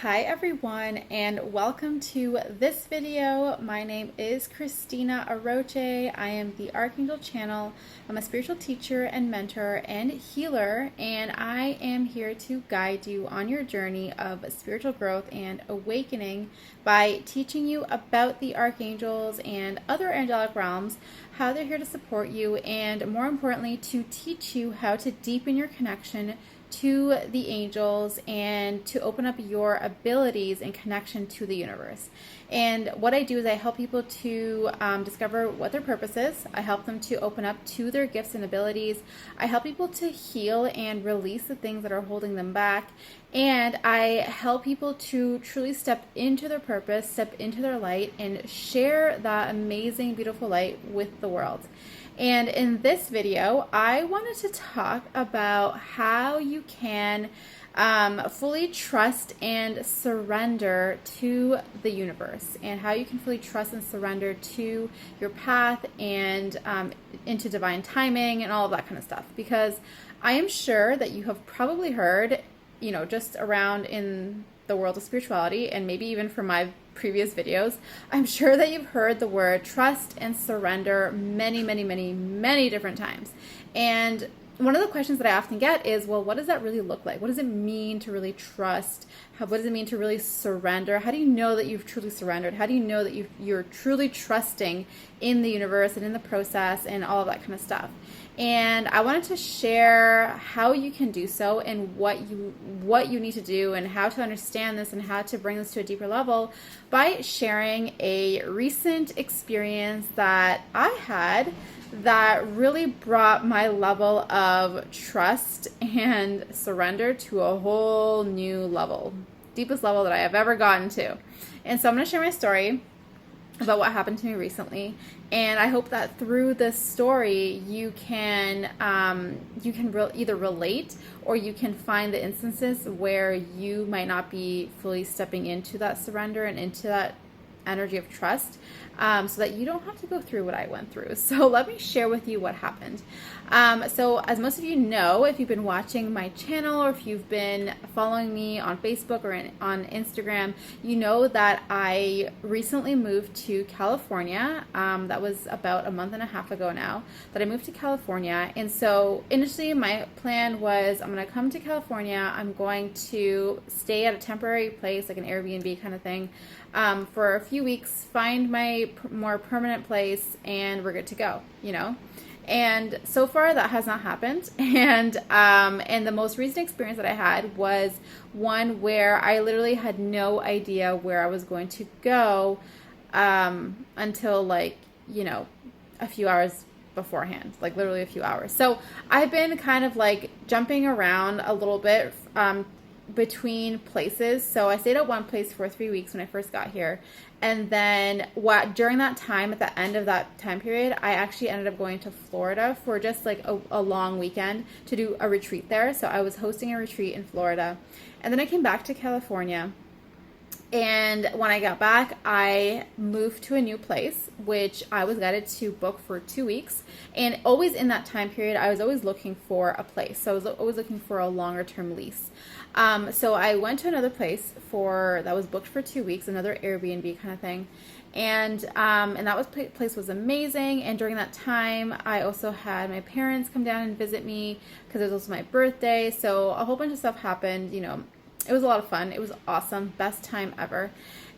Hi everyone, and welcome to this video. My name is Christina Aroche. I am the Archangel channel. I'm a spiritual teacher and mentor and healer, and I am here to guide you on your journey of spiritual growth and awakening by teaching you about the archangels and other angelic realms, how they're here to support you, and more importantly, to teach you how to deepen your connection to the angels and to open up your abilities and connection to the universe. And what I do is I help people to discover what their purpose is. I help them to open up to their gifts and abilities. I help people to heal and release the things that are holding them back. And I help people to truly step into their purpose, step into their light, and share that amazing, beautiful light with the world. And in this video, I wanted to talk about how you can fully trust and surrender to the universe, and how you can fully trust and surrender to your path and into divine timing and all of that kind of stuff. Because I am sure that you have probably heard, just around in the world of spirituality, and maybe even from my previous videos, I'm sure that you've heard the word trust and surrender many, many, many, many different times. And one of the questions that I often get is, well, what does that really look like? What does it mean to really trust? What does it mean to really surrender? How do you know that you've truly surrendered? How do you know that you're truly trusting in the universe and in the process and all of that kind of stuff? And I wanted to share how you can do so, and what you need to do, and how to understand this, and how to bring this to a deeper level by sharing a recent experience that I had that really brought my level of trust and surrender to a whole new level, deepest level that I have ever gotten to. And so I'm going to share my story about what happened to me recently, and I hope that through this story you can either relate, or you can find the instances where you might not be fully stepping into that surrender and into that energy of trust, so that you don't have to go through what I went through. So let me share with you what happened. So as most of you know, if you've been watching my channel, or if you've been following me on Facebook or on Instagram, you know that I recently moved to California. That was about a month and a half ago now that I moved to California. And so initially my plan was, I'm going to come to California, I'm going to stay at a temporary place, like an Airbnb kind of thing, for a few weeks, find my more permanent place, and we're good to go, And so far that has not happened. And the most recent experience that I had was one where I literally had no idea where I was going to go until a few hours beforehand, like literally a few hours. So I've been kind of jumping around a little bit between places. So I stayed at one place for 3 weeks when I first got here. And then during that time, at the end of that time period, I actually ended up going to Florida for just a long weekend to do a retreat there. So I was hosting a retreat in Florida. And then I came back to California. And when I got back, I moved to a new place, which I was guided to book for 2 weeks. And always in that time period, I was always looking for a place. So I was always looking for a longer term lease. So I went to another place that was booked for 2 weeks, another Airbnb kind of thing. And that place was amazing. And during that time, I also had my parents come down and visit me because it was also my birthday. So a whole bunch of stuff happened, It was a lot of fun. It was awesome. Best time ever.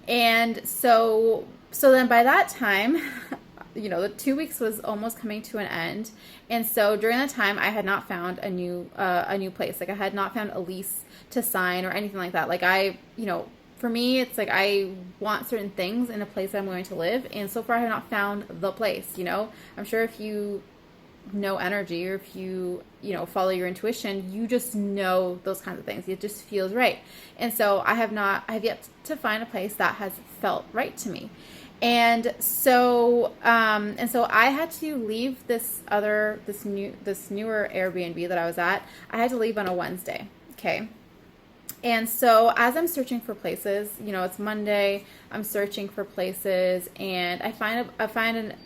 And so then by that time, the 2 weeks was almost coming to an end. And so during that time, I had not found a new place. I had not found a lease to sign or anything like that. For me, it's I want certain things in a place that I'm going to live. And so far I have not found the place, I'm sure if you know energy, or if you follow your intuition, you just know those kinds of things. It just feels right. And so I have yet to find a place that has felt right to me. And so I had to leave this newer Airbnb that I was at. I had to leave on a Wednesday. Okay. And so as I'm searching for places, it's Monday, I'm searching for places, and I find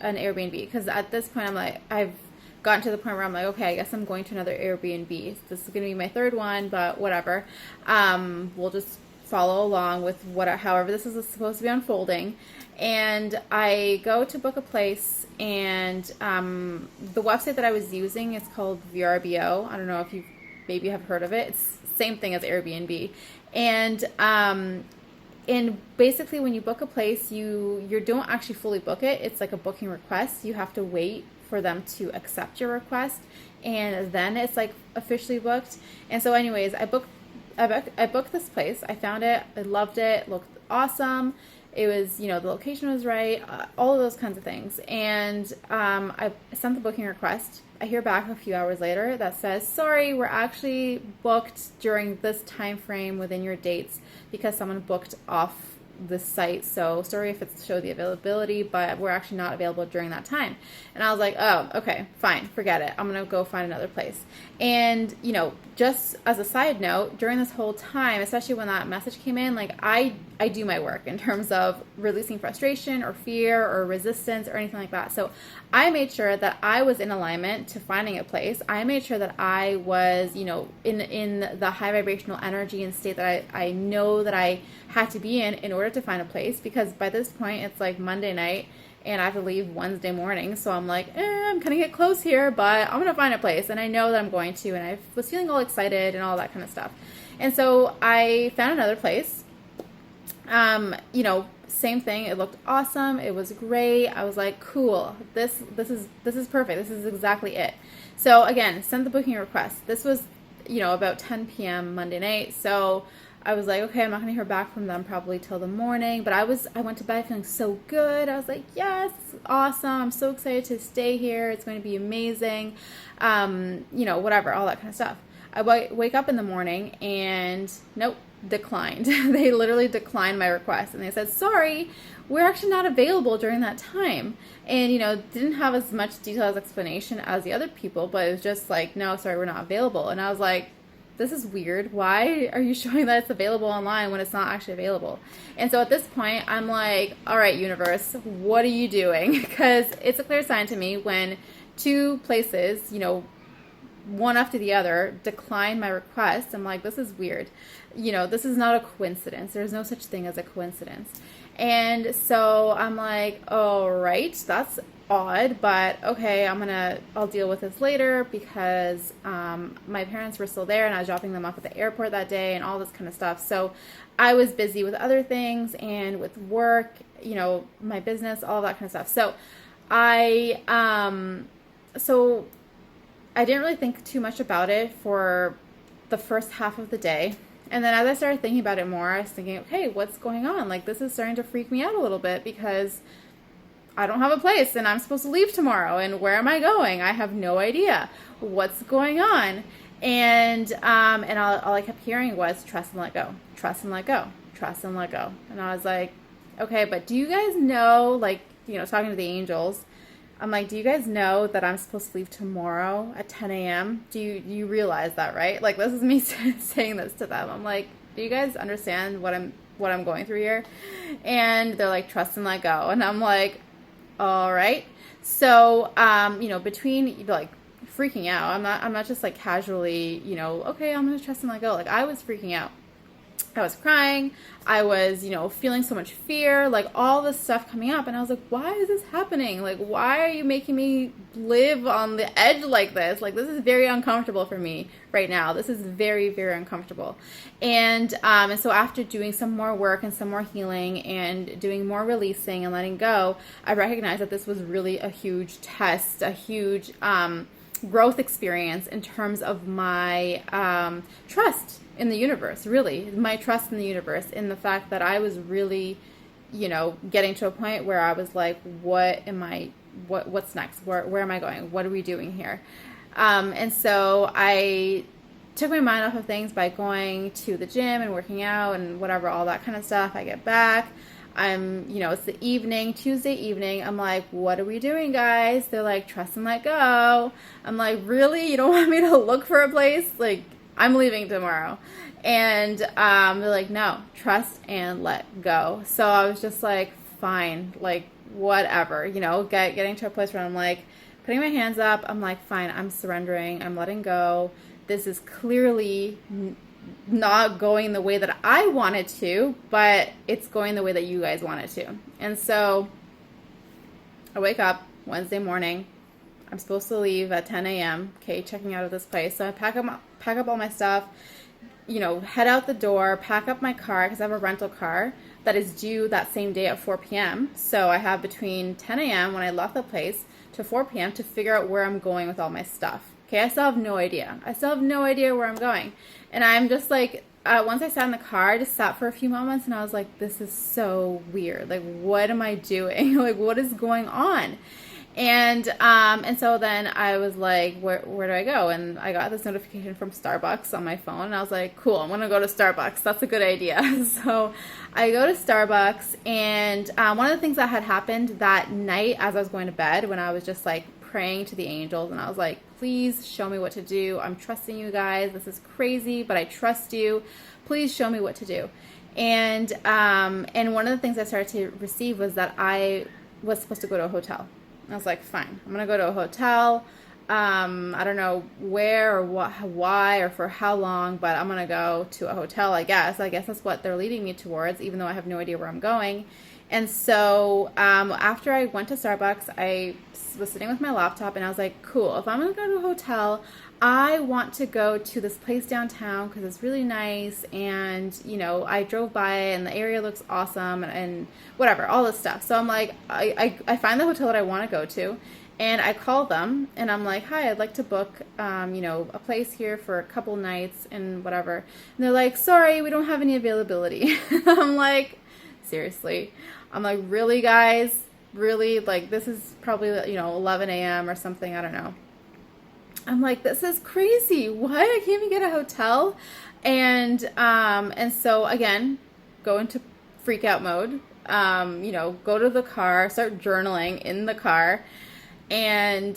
an Airbnb, because at this point I've gotten to the point where I'm like, okay, I guess I'm going to another Airbnb. This is going to be my third one, but whatever. We'll just follow along with however this is supposed to be unfolding. And I go to book a place, and the website that I was using is called VRBO. I don't know if you maybe have heard of it. It's the same thing as Airbnb. And basically, when you book a place, you don't actually fully book it. It's like a booking request. You have to wait for them to accept your request, and then it's like officially booked. And so, anyways, I booked this place. I found it. I loved it. It looked awesome. It was, the location was right. All of those kinds of things. And I sent the booking request. I hear back a few hours later that says, sorry, we're actually booked during this time frame within your dates because someone booked off the site. So sorry if it showed the availability, but we're actually not available during that time. And I was like, oh, okay, fine, forget it. I'm going to go find another place. And, just as a side note, during this whole time, especially when that message came in, like I do my work in terms of releasing frustration or fear or resistance or anything like that. So I made sure that I was in alignment to finding a place. I made sure that I was, in the high vibrational energy and state that I know that I had to be in order to find a place, because by this point it's like Monday night and I have to leave Wednesday morning. So I'm like, I'm going to get close here, but I'm going to find a place. And I know that I'm going to. And I was feeling all excited and all that kind of stuff. And so I found another place. Same thing. It looked awesome. It was great. I was like, cool. This is perfect. This is exactly it. So again, sent the booking request. This was, about 10 p.m. Monday night. So I was like, okay, I'm not going to hear back from them probably till the morning. But I went to bed feeling so good. I was like, yes, awesome. I'm so excited to stay here. It's going to be amazing. Whatever, all that kind of stuff. I wake up in the morning and nope, declined. They literally declined my request. And they said, sorry, we're actually not available during that time. And, didn't have as much detailed explanation as the other people, but it was just like, no, sorry, we're not available. And I was like, this is weird. Why are you showing that it's available online when it's not actually available? And so at this point, I'm like, all right, universe, what are you doing? Because it's a clear sign to me when two places, one after the other, decline my request. I'm like, this is weird. This is not a coincidence. There's no such thing as a coincidence. And so I'm like, all right, that's odd, but okay, I'll deal with this later, because my parents were still there and I was dropping them off at the airport that day and all this kind of stuff. So I was busy with other things and with work, my business, all that kind of stuff. So I didn't really think too much about it for the first half of the day. And then as I started thinking about it more, I was thinking, okay, what's going on? Like, this is starting to freak me out a little bit, because I don't have a place and I'm supposed to leave tomorrow. And where am I going? I have no idea. What's going on? And all I kept hearing was trust and let go, trust and let go, trust and let go. And I was like, okay, but do you guys know, like, talking to the angels, I'm like, do you guys know that I'm supposed to leave tomorrow at 10 a.m.? Do you realize that, right? Like, this is me saying this to them. I'm like, do you guys understand what I'm going through here? And they're like, trust and let go. And I'm like, all right. So, between like freaking out, I'm not just like casually, okay, I'm going to trust and let go. Like, I was freaking out. I was crying. I was, feeling so much fear, like all this stuff coming up. And I was like, why is this happening? Like, why are you making me live on the edge like this? Like, this is very uncomfortable for me right now. This is very, very uncomfortable. And so after doing some more work and some more healing and doing more releasing and letting go, I recognized that this was really a huge test, a huge growth experience in terms of my trust in the universe, really, my trust in the universe, in the fact that I was really, getting to a point where I was like, what's next? Where am I going? What are we doing here? And so I took my mind off of things by going to the gym and working out and whatever, all that kind of stuff. I get back. It's the evening, Tuesday evening. I'm like, what are we doing, guys? They're like, trust and let go. I'm like, really? You don't want me to look for a place? Like, I'm leaving tomorrow. And they're like, no, trust and let go. So I was just like, fine, like, whatever, getting to a place where I'm like, putting my hands up. I'm like, fine, I'm surrendering. I'm letting go. This is clearly not going the way that I wanted to, but it's going the way that you guys want it to. And so I wake up Wednesday morning. I'm supposed to leave at 10 a.m. Okay, checking out of this place. So I pack up all my stuff, head out the door, pack up my car because I have a rental car that is due that same day at 4 p.m. So I have between 10 a.m. when I left the place to 4 p.m. to figure out where I'm going with all my stuff. Okay, I still have no idea. Where I'm going. And I'm just like, once I sat in the car, I just sat for a few moments and I was like, this is so weird. Like, what am I doing? Like, what is going on? And so then I was like, where do I go? And I got this notification from Starbucks on my phone, and I was like, cool, I'm going to go to Starbucks. That's a good idea. So I go to Starbucks, and one of the things that had happened that night as I was going to bed, when I was just like praying to the angels, and I was like, please show me what to do. I'm trusting you guys. This is crazy, but I trust you. Please show me what to do. And one of the things I started to receive was that I was supposed to go to a hotel. I was like, fine, I'm going to go to a hotel. I don't know where or why or for how long, but I'm going to go to a hotel, I guess. I guess that's what they're leading me towards, even though I have no idea where I'm going. And so after I went to Starbucks, I was sitting with my laptop and I was like, cool, if I'm going to go to a hotel, I want to go to this place downtown because it's really nice, and I drove by and the area looks awesome, and whatever, all this stuff. So I'm like, I find the hotel that I want to go to, and I call them and I'm like, hi, I'd like to book a place here for a couple nights and whatever. And they're like, sorry, we don't have any availability. I'm like, seriously? I'm like, really, guys? Really? Like, this is probably 11 a.m. or something, I don't know. I'm like, this is crazy. What? I can't even get a hotel. And so again, go into freak out mode. Go to the car, start journaling in the car, and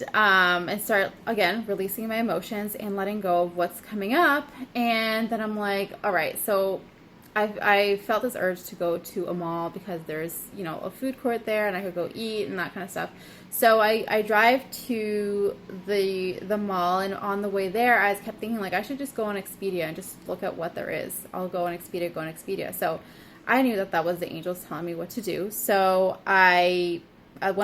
start again releasing my emotions and letting go of what's coming up. And then I'm like, all right, so I felt this urge to go to a mall because there's, a food court there and I could go eat and that kind of stuff. So I drive to the mall, and on the way there, I kept thinking, like, I should just go on Expedia and just look at what there is. I'll go on Expedia. So I knew that was the angels telling me what to do. So when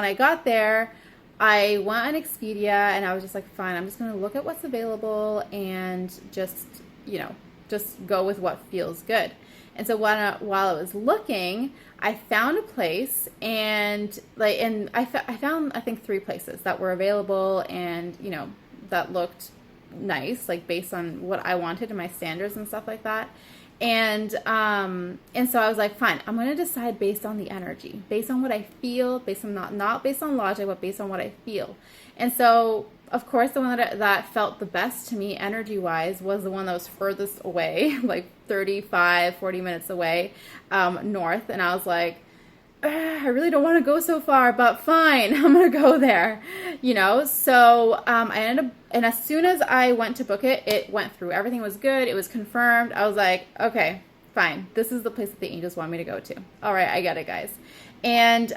I got there, I went on Expedia and I was just like, fine, I'm just going to look at what's available and just go with what feels good. And so while I was looking, I found a place, and I found, I think, 3 places that were available and, that looked nice, like based on what I wanted and my standards and stuff like that. And so I was like, fine, I'm going to decide based on the energy, based on what I feel, based on not based on logic, but based on what I feel. And so, of course, the one that felt the best to me energy-wise was the one that was furthest away, like 35, 40 minutes away, north. And I was like, I really don't want to go so far, but fine, I'm going to go there, So I ended up, and as soon as I went to book it, it went through. Everything was good. It was confirmed. I was like, okay, fine. This is the place that the angels want me to go to. All right, I get it, guys. And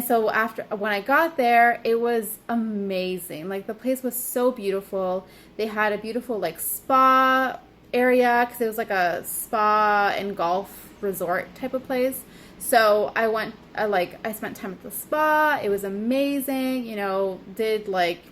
so when I got there, it was amazing. Like, the place was so beautiful. They had a beautiful, like, spa area, because it was like a spa and golf resort type of place. So I went, I spent time at the spa. It was amazing, did like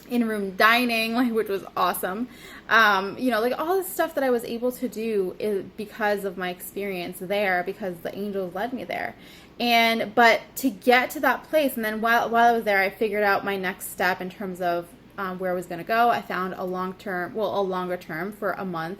in-room dining, which was awesome. All the stuff that I was able to do is because of my experience there, because the angels led me there. But to get to that place, and then while I was there, I figured out my next step in terms of where I was going to go. I found a longer term for a month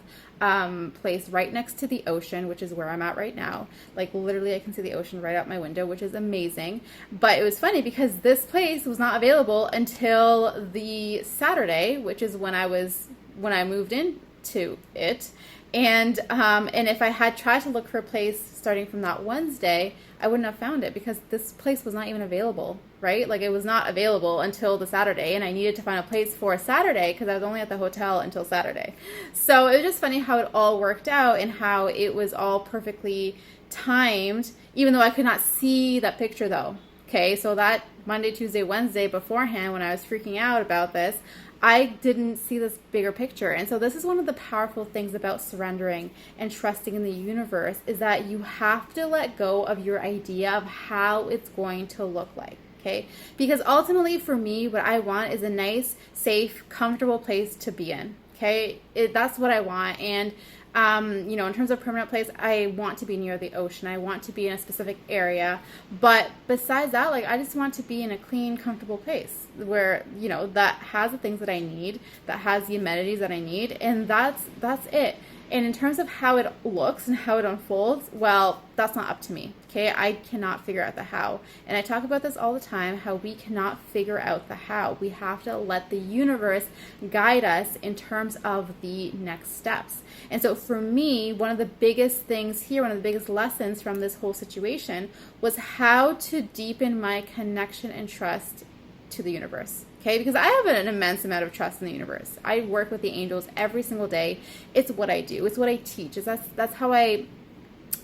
place right next to the ocean, which is where I'm at right now. Like, literally I can see the ocean right out my window, which is amazing. But it was funny because this place was not available until the Saturday, which is when I moved into it. And if I had tried to look for a place starting from that Wednesday, I wouldn't have found it because this place was not even available, right? Like, it was not available until the Saturday, and I needed to find a place for Saturday because I was only at the hotel until Saturday. So it was just funny how it all worked out and how it was all perfectly timed, even though I could not see that picture though. Okay, so that Monday, Tuesday, Wednesday beforehand, when I was freaking out about this, I didn't see this bigger picture. And so this is one of the powerful things about surrendering and trusting in the universe, is that you have to let go of your idea of how it's going to look like. Okay, because ultimately for me, what I want is a nice, safe, comfortable place to be in. Okay, that's what I want. And you know, in terms of permanent place, I want to be near the ocean. I want to be in a specific area. But besides that, like, I just want to be in a clean, comfortable place where, you know, that has the things that I need, that has the amenities that I need, and that's it. And in terms of how it looks and how it unfolds, well, that's not up to me. Okay, I cannot figure out the how. And I talk about this all the time, how we cannot figure out the how. We have to let the universe guide us in terms of the next steps. And so for me, one of the biggest things here, one of the biggest lessons from this whole situation was how to deepen my connection and trust to the universe. Okay, because I have an immense amount of trust in the universe. I work with the angels every single day. It's what I do. It's what I teach. That's how I.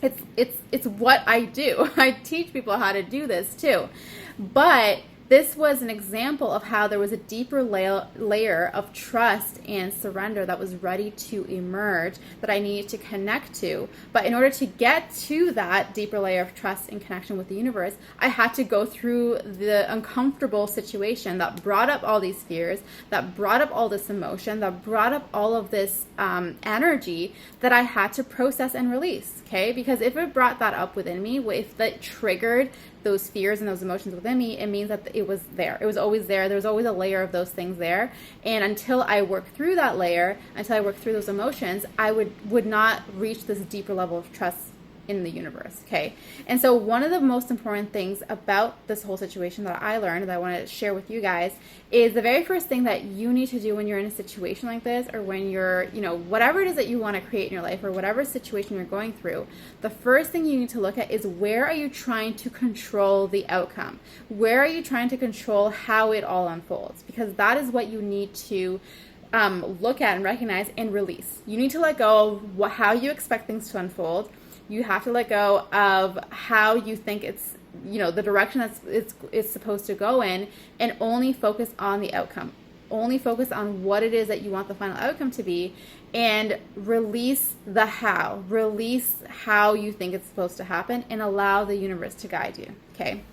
It's what I do. I teach people how to do this too, but this was an example of how there was a deeper layer of trust and surrender that was ready to emerge, that I needed to connect to. But in order to get to that deeper layer of trust and connection with the universe, I had to go through the uncomfortable situation that brought up all these fears, that brought up all this emotion, that brought up all of this energy that I had to process and release. Okay, because if it brought that up within me, if that triggered those fears and those emotions within me, it means that it was there. It was always there. There was always a layer of those things there. And until I worked through that layer, until I worked through those emotions, I would not reach this deeper level of trust in the universe. Okay. And so one of the most important things about this whole situation that I learned, that I want to share with you guys, is the very first thing that you need to do when you're in a situation like this, or when you're, you know, whatever it is that you want to create in your life, or whatever situation you're going through, the first thing you need to look at is, where are you trying to control the outcome? Where are you trying to control how it all unfolds? Because that is what you need to look at and recognize and release. You need to let go of how you expect things to unfold. You have to let go of how you think it's, you know, the direction that it's supposed to go in, and only focus on the outcome. Only focus on what it is that you want the final outcome to be, and release the how. Release how you think it's supposed to happen, and allow the universe to guide you. Okay.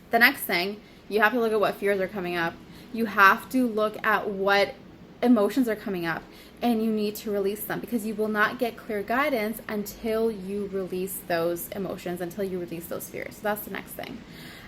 The next thing, you have to look at what fears are coming up. You have to look at what emotions are coming up, and you need to release them, because you will not get clear guidance until you release those emotions, until you release those fears. So that's the next thing.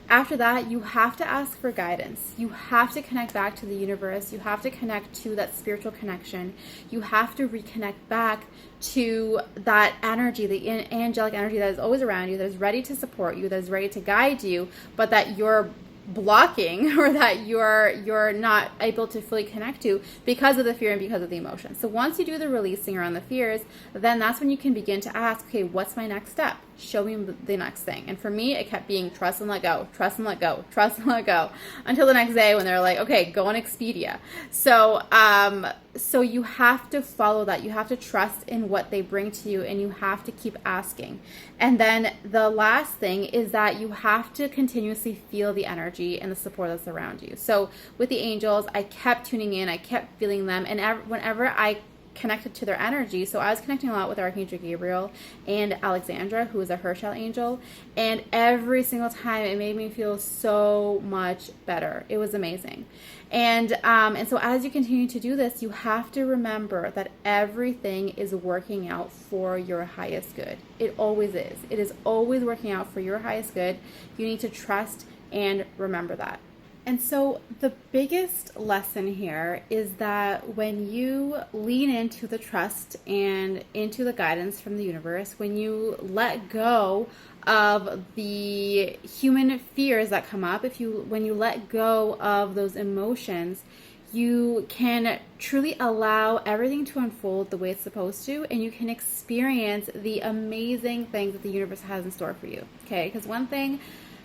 After that, you have to ask for guidance. You have to connect back to the universe. You have to connect to that spiritual connection. You have to reconnect back to that energy, the angelic energy that is always around you, that is ready to support you, that is ready to guide you, but that you're blocking, or that you're not able to fully connect to because of the fear and because of the emotion. So once you do the releasing around the fears, then that's when you can begin to ask, okay, what's my next step? Show me the next thing. And for me, it kept being trust and let go, trust and let go, trust and let go, until the next day when they're like, okay, go on Expedia. So so you have to follow that. You have to trust in what they bring to you, and you have to keep asking. And then the last thing is that you have to continuously feel the energy and the support that's around you. So with the angels, I kept tuning in, I kept feeling them, and whenever I connected to their energy. So I was connecting a lot with Archangel Gabriel and Alexandra, who is a Herschel angel, and every single time it made me feel so much better. It was amazing. And so as you continue to do this, you have to remember that everything is working out for your highest good. It always is. It is always working out for your highest good. You need to trust and remember that. And so the biggest lesson here is that when you lean into the trust and into the guidance from the universe, when you let go of the human fears that come up, when you let go of those emotions, you can truly allow everything to unfold the way it's supposed to, and you can experience the amazing things that the universe has in store for you. Okay, because one thing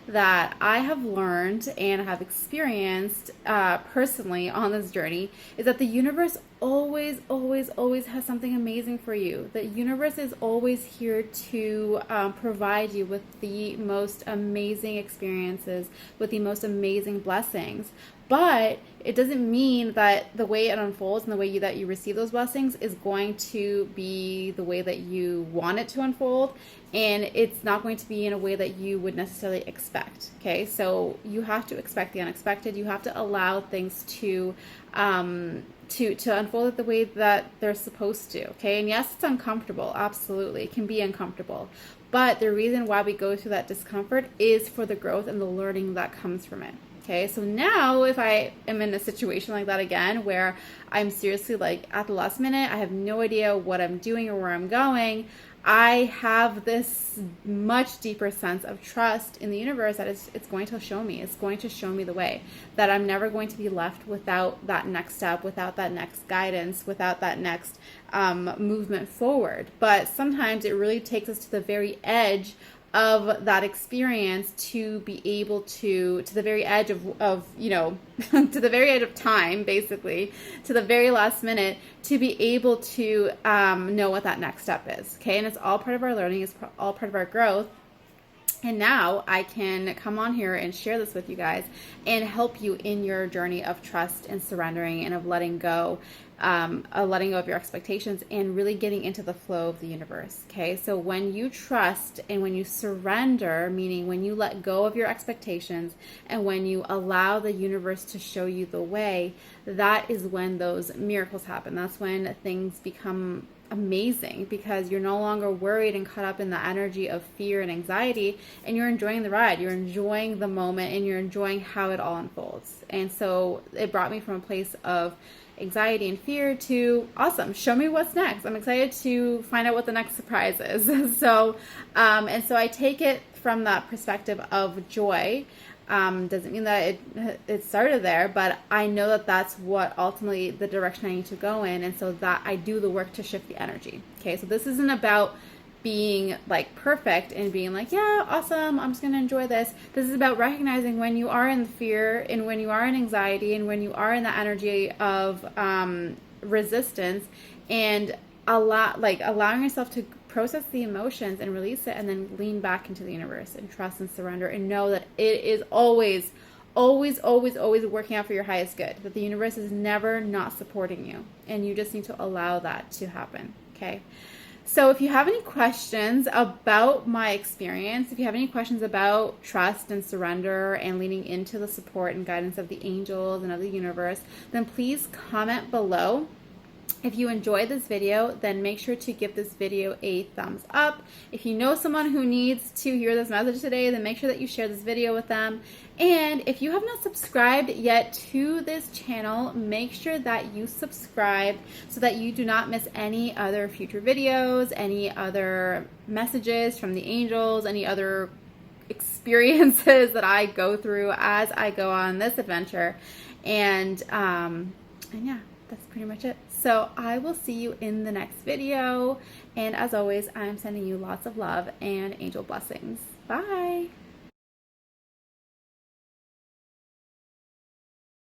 that I have learned and have experienced personally on this journey is that the universe always, always, always has something amazing for you. The universe is always here to provide you with the most amazing experiences, with the most amazing blessings. But it doesn't mean that the way it unfolds and the way that you receive those blessings is going to be the way that you want it to unfold. And it's not going to be in a way that you would necessarily expect. Okay, so you have to expect the unexpected. You have to allow things to unfold the way that they're supposed to. Okay, and yes, it's uncomfortable. Absolutely, it can be uncomfortable. But the reason why we go through that discomfort is for the growth and the learning that comes from it. Okay, so now if I am in a situation like that again, where I'm seriously like at the last minute, I have no idea what I'm doing or where I'm going, I have this much deeper sense of trust in the universe that it's going to show me. It's going to show me the way, that I'm never going to be left without that next step, without that next guidance, without that next movement forward. But sometimes it really takes us to the very edge of that experience to be able to the very edge of you know, to the very edge of time, basically, to the very last minute, to be able to know what that next step is. Okay, and it's all part of our learning, it's all part of our growth. And now I can come on here and share this with you guys and help you in your journey of trust and surrendering and of letting go of your expectations and really getting into the flow of the universe. Okay, so when you trust and when you surrender, meaning when you let go of your expectations and when you allow the universe to show you the way, that is when those miracles happen. That's when things become amazing, because you're no longer worried and caught up in the energy of fear and anxiety, and you're enjoying the ride, you're enjoying the moment, and you're enjoying how it all unfolds. And so it brought me from a place of anxiety and fear to awesome, show me what's next. I'm excited to find out what the next surprise is. So and so I take it from that perspective of joy. Doesn't mean that it started there, but I know that that's what ultimately the direction I need to go in, and so that I do the work to shift the energy. Okay, so this isn't about being like perfect and being like, yeah, awesome, I'm just going to enjoy this. This is about recognizing when you are in fear and when you are in anxiety and when you are in the energy of resistance, and allowing yourself to process the emotions and release it, and then lean back into the universe and trust and surrender and know that it is always, always, always, always working out for your highest good, that the universe is never not supporting you, and you just need to allow that to happen. Okay, so if you have any questions about my experience, if you have any questions about trust and surrender and leaning into the support and guidance of the angels and of the universe, then please comment below. If you enjoyed this video, then make sure to give this video a thumbs up. If you know someone who needs to hear this message today, then make sure that you share this video with them. And if you have not subscribed yet to this channel, make sure that you subscribe so that you do not miss any other future videos, any other messages from the angels, any other experiences that I go through as I go on this adventure. And yeah, that's pretty much it. So I will see you in the next video. And as always, I'm sending you lots of love and angel blessings. Bye.